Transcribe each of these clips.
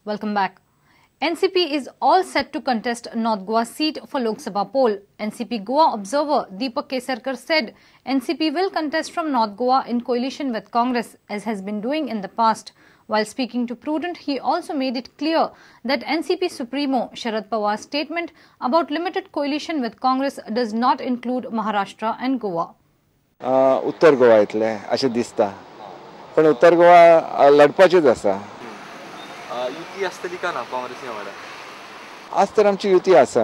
Welcome back. NCP is all set to contest North Goa seat for Loksabha poll. NCP Goa observer Deepak Keserkar said NCP will contest from North Goa in coalition with Congress, as has been doing in the past. While speaking to Prudent, he also made it clear that NCP supremo Sharad Pawar's statement about limited coalition with Congress does not include Maharashtra and Goa. उत्तर गोवा इतले अशें दिसता, पण उत्तर गोवा लढपाचेच आसा. युती आसतली का ना काँग्रेसी वांगडा? आज तर आमची युती आसा,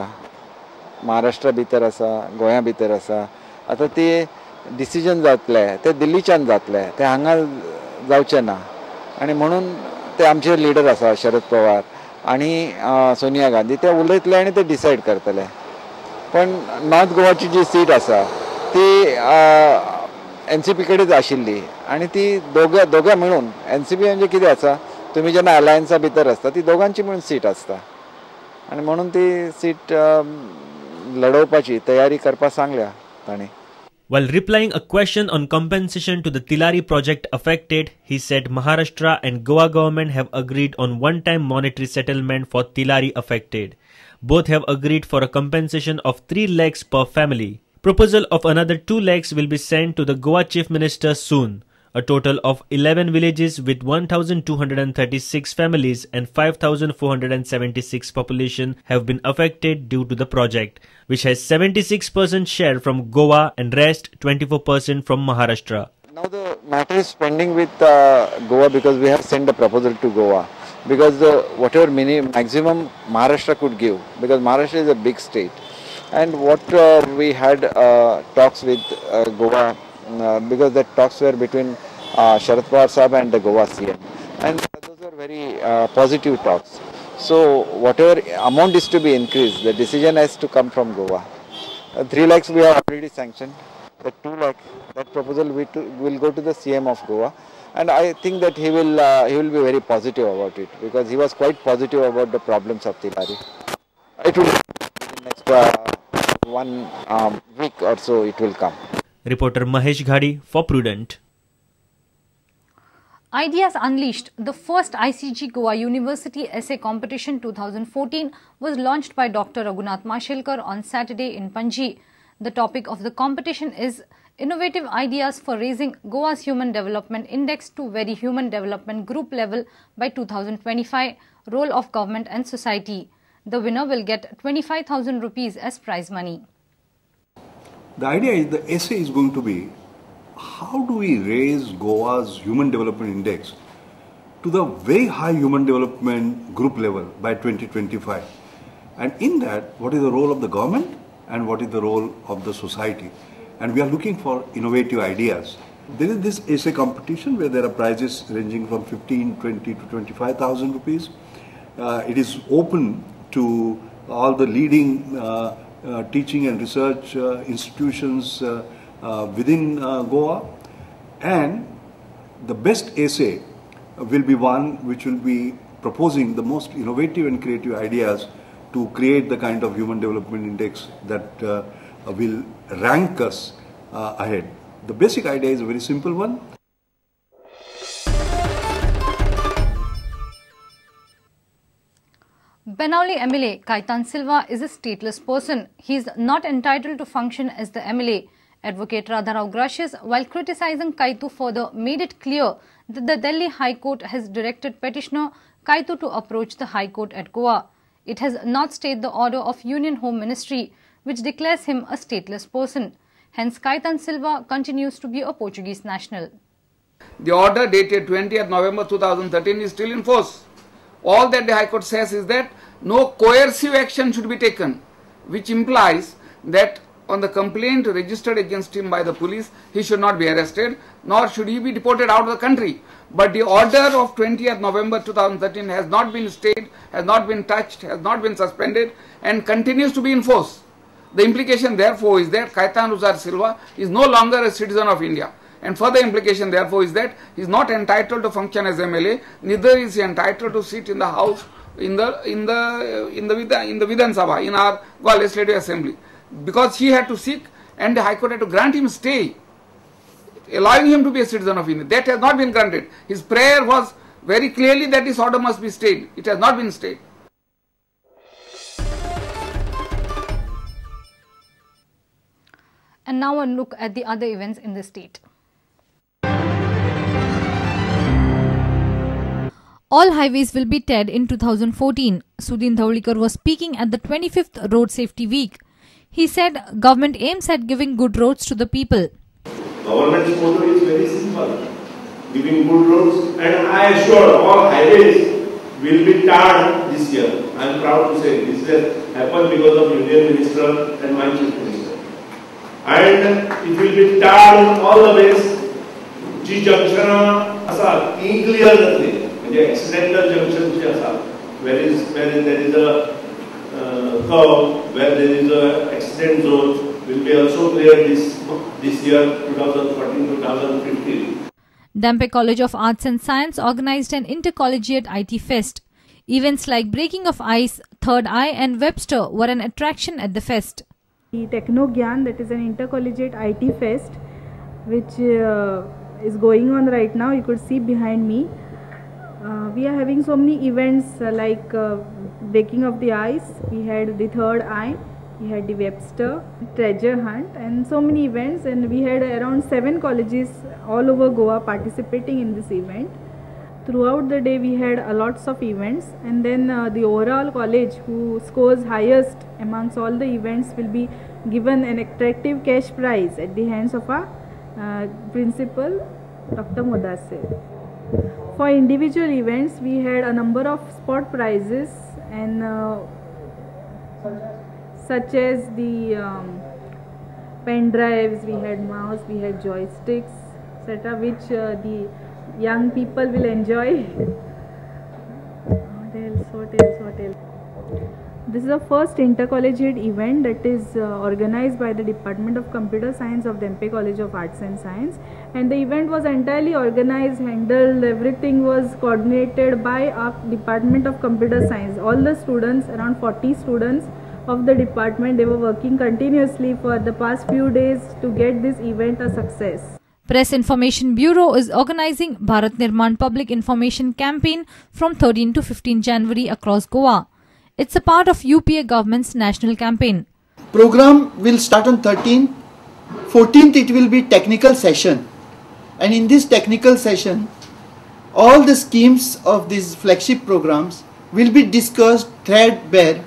महाराष्ट्रा भितर आसा, गोंया भितर आसा. आता ते डिसिजन जातले ते दिल्लीच्यान जातले, ते हांगा जावचे ना. आणि म्हणून ते आमचे लिडर आसा शरद पवार आणि सोनिया गांधी, ते उलयतले आणि ते डिसाइड करतले. पण नॉर्थ गोवाची जी सीट आसा ती एनसीपी कडेच आशिल्ली आणि ती दोघ्या मिळून एनसीपी म्हणजे कितें आसा, तुम्ही जेन्ना अलायन्सा भितर आसता ती दोगांची मिळून सीट आसता आणि म्हणून ती सीट लढवपाची तयारी करपा सांगल्या ताणी. While replying a question on compensation to the Tilari project affected, he said Maharashtra and Goa government have agreed on one-time monetary settlement for Tilari affected. Both have agreed for a compensation of 3 lakhs per family. Proposal of another 2 lakhs will be sent to the Goa Chief Minister soon. A total of 11 villages with 1,236 families and 5,476 population have been affected due to the project, which has 76% share from Goa and rest 24% from Maharashtra. Now the matter is pending with Goa because we have sent a proposal to Goa. Because whatever maximum Maharashtra could give, because Maharashtra is a big state. And what we had talks with Goa, because the talks were between Sharad Pawar Sahab and the Goa CM, and those were very positive talks. So whatever amount is to be increased, the decision has to come from Goa. 3 lakhs we have already sanctioned. The 2 lakh, that proposal will go to the CM of Goa, and I think that he will be very positive about it, because he was quite positive about the problems of Tilari. It will in next 1 week or so it will come. Reporter Mahesh Ghadi for Prudent. Ideas Unleashed, the first ICG Goa University Essay Competition 2014 was launched by Dr. Raghunath Mashelkar on Saturday in Panji. The topic of the competition is Innovative Ideas for Raising Goa's Human Development Index to Very Human Development Group level by 2025, Role of Government and Society. The winner will get 25,000 rupees as prize money. The idea is, the essay is going to be, how do we raise Goa's Human Development Index to the very high human development group level by 2025? And in that, what is the role of the government and what is the role of the society? And we are looking for innovative ideas. There is this essay competition where there are prizes ranging from 15, 20 to 25,000 rupees. It is open to all the leading teaching and research institutions within Goa, and the best essay will be one which will be proposing the most innovative and creative ideas to create the kind of human development index that will rank us ahead. The basic idea is a very simple one. Benauli MLA Kaitan Silva is a stateless person. He is not entitled to function as the MLA. Advocate Radharao Gracious, while criticizing Kaitu further, made it clear that the Delhi High Court has directed petitioner Kaitu to approach the High Court at Goa. It has not stayed the order of Union Home Ministry, which declares him a stateless person. Hence, Kaitan Silva continues to be a Portuguese national. The order dated 20th November 2013 is still in force. All that the High Court says is that no coercive action should be taken, which implies that on the complaint registered against him by the police, he should not be arrested, nor should he be deported out of the country. But the order of 20th November 2013 has not been stayed, has not been touched, has not been suspended, and continues to be in force. The implication therefore is that Kaitan Ruzar Silva is no longer a citizen of India. And further implication therefore is that he is not entitled to function as MLA, neither is he entitled to sit in the house, in the Vidhan Sabha, in our Goa Legislative Assembly, because he had to seek, and the High Court had to grant him stay, allowing him to be a citizen of India. That has not been granted. His prayer was very clearly that this order must be stayed. It has not been stayed. And now a look at the other events in the state. All highways will be tarred in 2014. Sudhin Dhaulikar was speaking at the 25th Road Safety Week. He said government aims at giving good roads to the people. Government's motto is very simple, giving good roads, and I assure all highways will be tarred this year. I am proud to say this has happened because of Union Minister and my Chief Minister. And it will be tarred in all the ways. Ji junction असा clear जातली, म्हणजे accidental junction जी असा, where there is a curve, where there is a accident zone, will be also cleared this year 2014-2015. Dampe College of Arts and Science organized an intercollegiate IT fest. Events like Breaking of Ice, Third Eye and Webster were an attraction at the fest. The Techno Gyan, that is an intercollegiate IT fest which is going on right now. You could see behind me. We are having so many events like Breaking of the Ice, we had the Third Eye, we had the Webster, Treasure Hunt, and so many events, and we had around 7 colleges all over Goa participating in this event. Throughout the day we had lots of events, and then the overall college who scores highest amongst all the events will be given an attractive cash prize at the hands of our principal, Dr. Modase. For individual events we had a number of spot prizes, and such as the pen drives, we had mouse, we had joysticks, etc., which the young people will enjoy. What else? This is the first intercollegiate event that is organized by the Department of Computer Science of Dampe College of Arts and Science, and the event was entirely organized, handled, everything was coordinated by our Department of Computer Science. All the students, around 40 students of the department, they were working continuously for the past few days to get this event a success. Press Information Bureau is organizing Bharat Nirman Public Information Campaign from 13 to 15 January across Goa. It's a part of UPA government's national campaign. Program will start on 13th. 14th it will be technical session, and in this technical session all the schemes of these flagship programs will be discussed threadbare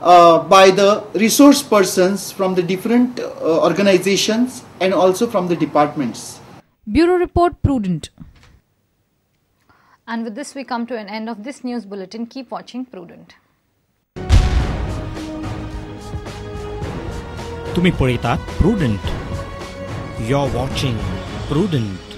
by the resource persons from the different organizations and also from the departments. Bureau Report, Prudent. And with this we come to an end of this news bulletin. Keep watching Prudent. तुम्ही पळयतात Prudent. You're watching Prudent.